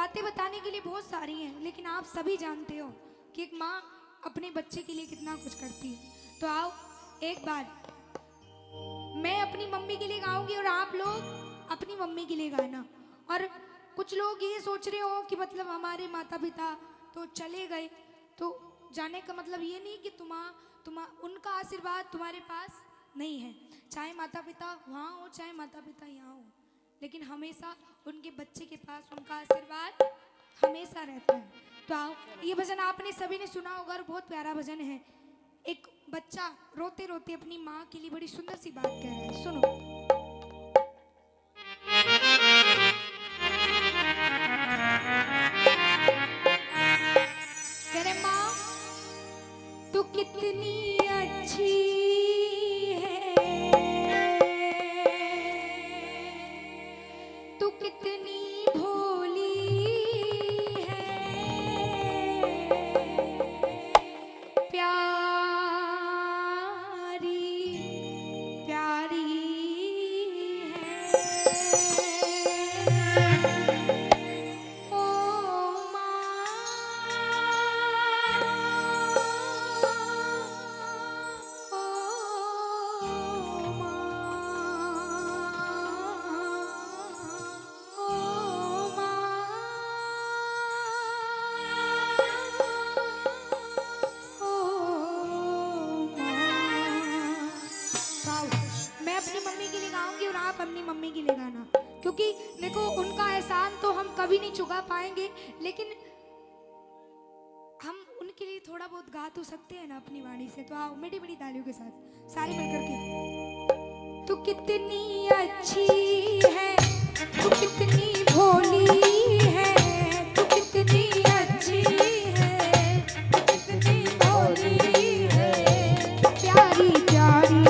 बातें बताने के लिए बहुत सारी हैं, लेकिन आप सभी जानते हो कि एक माँ अपने बच्चे के लिए कितना कुछ करती है। तो आओ एक बार मैं अपनी मम्मी के लिए गाऊंगी और आप लोग अपनी मम्मी के लिए गाना। और कुछ लोग ये सोच रहे हो कि मतलब हमारे माता पिता तो चले गए, तो जाने का मतलब ये नहीं कि उनका आशीर्वाद तुम्हारे पास नहीं है। चाहे माता पिता वहाँ हो, चाहे माता पिता यहाँ हो, लेकिन हमेशा उनके बच्चे के पास उनका आशीर्वाद हमेशा रहता है। तो आओ, ये भजन आपने सभी ने सुना होगा और बहुत प्यारा भजन है। एक बच्चा रोते रोते अपनी माँ के लिए बड़ी सुंदर सी बात कह रहा है, सुनो। कह रहे माँ तू कितनी अच्छी है, तू कितनी भोली है, प्यारी प्यारी है। मैं अपनी मम्मी के लिए गाऊंगी और आप अपनी मम्मी के लिए गाना, क्योंकि देखो उनका एहसान तो हम कभी नहीं चुका पाएंगे, लेकिन हम उनके लिए थोड़ा बहुत गा तो सकते हैं ना अपनी वाणी से। तो आओ मीठी मीठी तालियों के साथ सारे मिलकर के। तू कितनी अच्छी है, तू कितनी भोली है, तू कितनी अच्छी है, तू कितनी भोली है, प्यारी प्यारी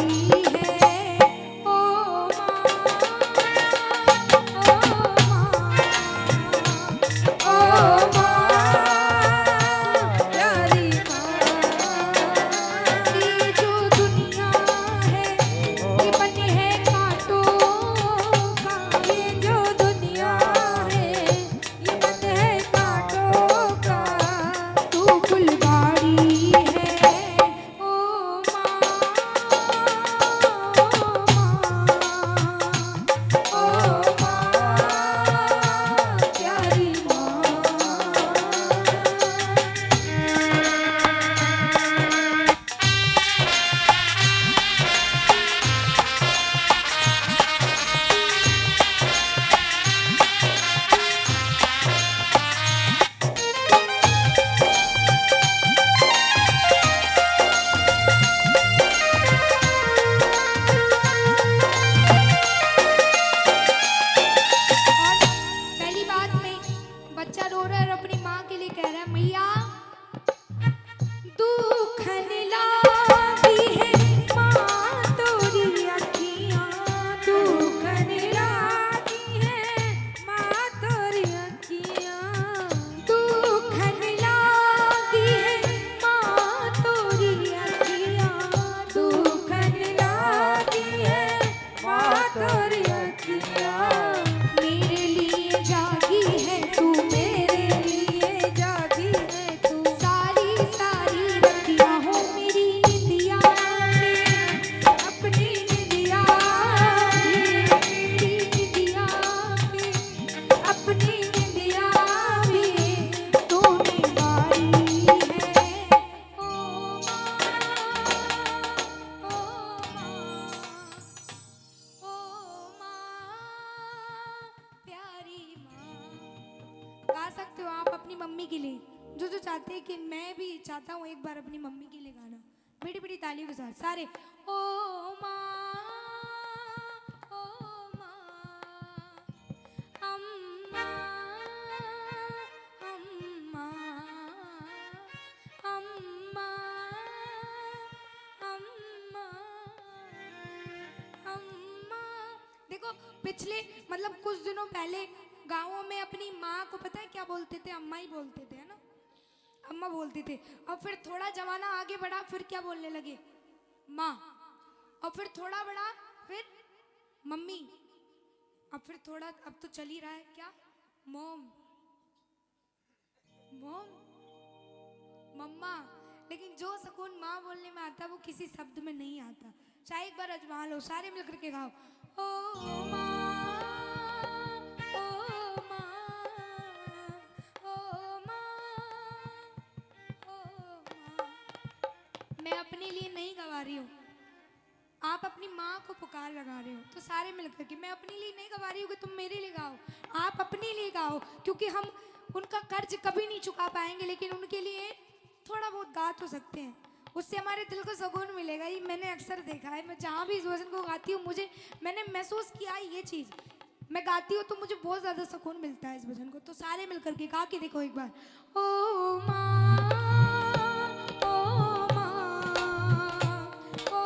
मम्मी के लिए। जो जो चाहते हैं कि मैं भी चाहता हूँ एक बार अपनी मम्मी के लिए गाना, बड़ी बड़ी तालियों के साथ सारे। ओ माँ ओ माँ अम्मा अम्मा अम्मा अम्मा अम्मा। देखो पिछले मतलब कुछ दिनों पहले गाँवों में अपनी माँ को पता है क्या बोलते थे? अम्मा ही बोलते थे, है ना, अम्मा बोलते थे। और फिर थोड़ा जमाना आगे बढ़ा, फिर क्या बोलने लगे? माँ। और फिर थोड़ा बढ़ा, फिर मम्मी। अब फिर थोड़ा, अब तो चल ही रहा है क्या? मॉम। मोम, मम्मा। लेकिन जो सुकून माँ बोलने में आता है वो किसी शब्द में नहीं आता। चाहे एक बार अजमा लो, सारे मिलकर के गाओ, ओ माँ, ओ माँ, ओ माँ, ओ माँ। मैं अपने लिए नहीं गवा रही हूँ, आप अपनी माँ को पुकार लगा रहे हो। तो सारे मिलकर के, मैं अपने लिए नहीं गवा रही हूँ कि तुम मेरे लिए गाओ, आप अपने लिए गाओ, क्योंकि हम उनका कर्ज कभी नहीं चुका पाएंगे, लेकिन उनके लिए थोड़ा बहुत गा तो सकते हैं। उससे हमारे दिल को सुकून मिलेगा। ये मैंने अक्सर देखा है, मैं जहाँ भी इस भजन को गाती हूँ, मैंने महसूस किया है ये चीज़। मैं गाती हूँ तो मुझे बहुत ज़्यादा सुकून मिलता है इस भजन को। तो सारे मिलकर के गा के देखो एक बार, ओ माँ, ओ माँ, ओ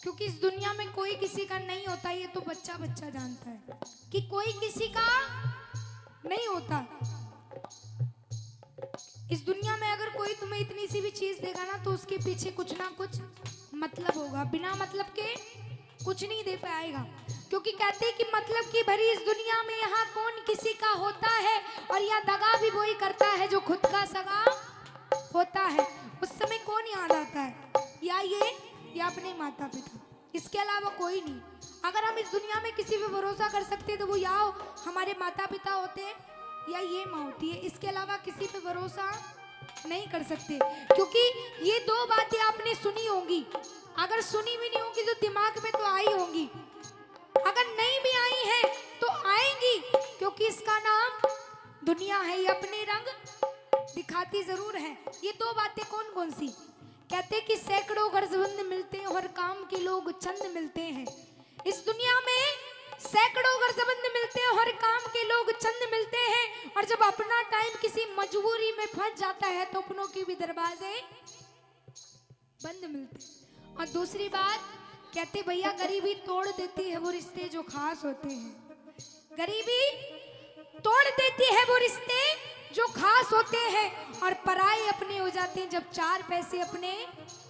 क्योंकि इस दुनिया में कोई किसी का नहीं होता, ये तो बच्चा बच्चा जानता है कि कोई किसी का नहीं होता। इस दुनिया में अगर कोई तुम्हें इतनी सी भी चीज देगा ना, तो उसके पीछे कुछ ना कुछ मतलब होगा। बिना मतलब के कुछ नहीं दे पाएगा, क्योंकि कहते हैं कि मतलब की भरी इस दुनिया में यहाँ कौन किसी का होता है, और यह दगा भी वही करता है जो खुद का सगा होता है। उस समय कौन याद आता है, या अपने माता पिता, इसके अलावा कोई नहीं। अगर हम इस दुनिया में किसी पे भरोसा कर सकते हैं तो वो या हमारे माता पिता होते हैं या ये माँ होती है। इसके अलावा किसी पे भरोसा नहीं कर सकते, क्योंकि ये दो बातें आपने सुनी होंगी। अगर सुनी भी नहीं होंगी तो दिमाग में तो आई होंगी, अगर नहीं भी आई है तो आएंगी, क्योंकि इसका नाम दुनिया है। ये अपने रंग दिखाती जरूर है। ये दो बातें कौन कौन सी? कहते हैं कि सैकड़ों गर्जबंद मिलते हैं, हर काम के लोग चंद मिलते हैं। इस दुनिया में सैकड़ों गर्जबंद मिलते हैं, हर काम के लोग चंद मिलते हैं, और जब अपना टाइम किसी मजबूरी में फंस जाता है तो अपनों के भी दरवाजे बंद मिलते हैं। और दूसरी बात कहते भैया, गरीबी तोड़ देती है वो रिश्ते जो खास होते हैं। गरीबी तोड़ देती है वो रिश्ते जो खास होते हैं, और पराए अपने हो जाते हैं जब चार पैसे अपने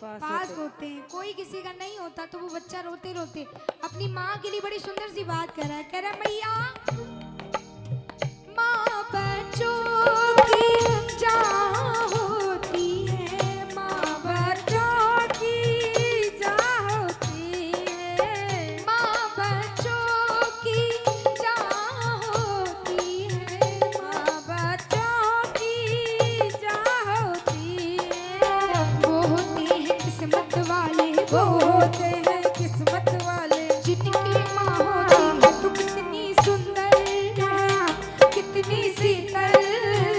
पास होते हैं। कोई किसी का नहीं होता तो वो बच्चा रोते रोते अपनी माँ के लिए बड़ी सुंदर सी बात कह रहा है मैया, माँ बच्चों की जान होती है, माँ बच्चों की जान होती है, माँ बच्चों की जान होती है, माँ बच्चों की जान होती है। वो होते हैं किस्मत वाले, वो होते हैं किस्मत वाले, जिनकी माँ होती है तो कितनी सुंदर है, कितनी शीतल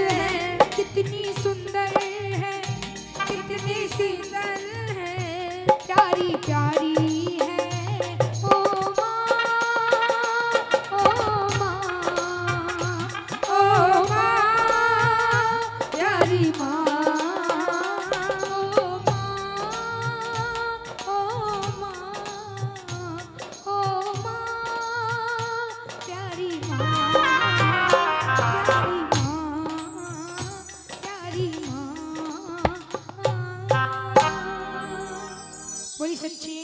है, कितनी सुंदर है, कितनी शीतल है, प्यारी प्यारी है। ओ माँ, ओ माँ, ओ माँ, प्यारी माँ, ओ माँ, ओ माँ, ओ माँ, प्यारी माँ, प्यारी माँ, प्यारी माँ। बोली सच्ची